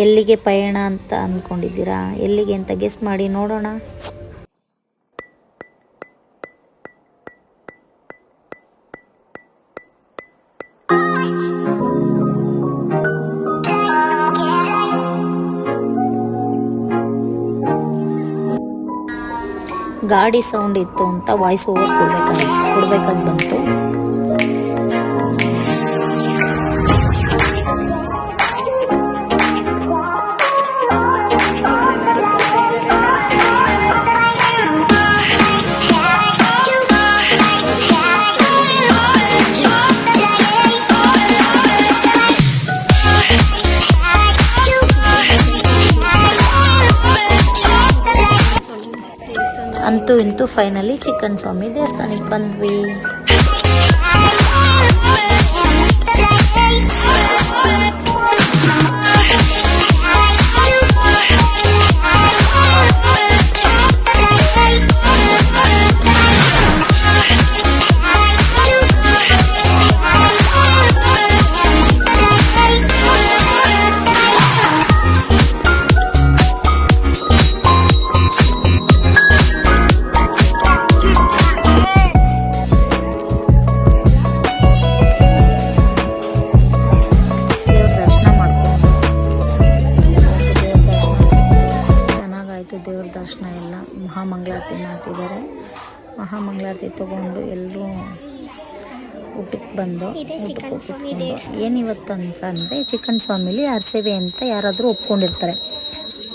ಎಲ್ಲಿಗೆ ಪಯಣ ಅಂತ ಅಂದ್ಕೊಂಡಿದ್ದೀರಾ? ಎಲ್ಲಿಗೆ ಅಂತ ಗೆಸ್ ಮಾಡಿ ನೋಡೋಣ. ಗಾಡಿ ಸೌಂಡ್ ಇತ್ತು ಅಂತ ವಾಯ್ಸ್ ಓವರ್ ಕೊಡ್ಬೇಕಾಗಿ ಬಂತು. ಅಂತೂ ಇಂತೂ ಫೈನಲಿ ಚಿಕ್ಕನ್ ಸ್ವಾಮಿ ದೇವಸ್ಥಾನಕ್ಕೆ ಬಂದ್ವಿ. ದೇವ್ರ ದರ್ಶನ ಎಲ್ಲ ಮಹಾಮಂಗಳಾರತಿ ಮಾಡ್ತಿದ್ದಾರೆ. ಮಹಾಮಂಗಳಾರತಿ ತೊಗೊಂಡು ಎಲ್ಲರೂ ಊಟಕ್ಕೆ ಕುತ್ಕೊಂಡು ಏನಿವತ್ತು ಅಂತಂದರೆ ಚಿಕ್ಕನ್ ಸ್ವಾಮಿಲಿ ಅರಸೇವೆ ಅಂತ ಯಾರಾದರೂ ಒಪ್ಕೊಂಡಿರ್ತಾರೆ.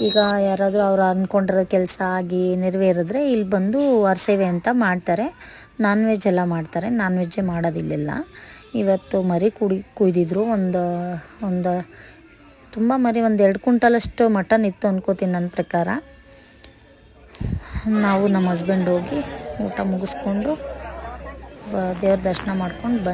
ಈಗ ಯಾರಾದರೂ ಅವ್ರು ಅಂದ್ಕೊಂಡಿರೋ ಕೆಲಸ ಆಗಿ ನೆರವೇರಿದ್ರೆ ಇಲ್ಲಿ ಬಂದು ಅರಸೇವೆ ಅಂತ ಮಾಡ್ತಾರೆ. ನಾನ್ ವೆಜ್ ಎಲ್ಲ ಮಾಡ್ತಾರೆ. ನಾನ್ ವೆಜ್ಜೇ ಮಾಡೋದಿಲ್ಲ. ಇವತ್ತು ಮರಿ ಕುಯ್ದಿದ್ರು. ಒಂದು ತುಂಬ ಮರಿ, 1-2 ಕ್ವಿಂಟಲಷ್ಟು ಮಟನ್ ಇತ್ತು ಅನ್ಕೋತೀನಿ ನನ್ನ ಪ್ರಕಾರ. ನಾವು ನಮ್ಮ ಹಸ್ಬೆಂಡ್ ಹೋಗಿ ಊಟ ಮುಗಿಸ್ಕೊಂಡು ದೇವ್ರ ದರ್ಶನ ಮಾಡ್ಕೊಂಡು ಬಂದ್ವಿ.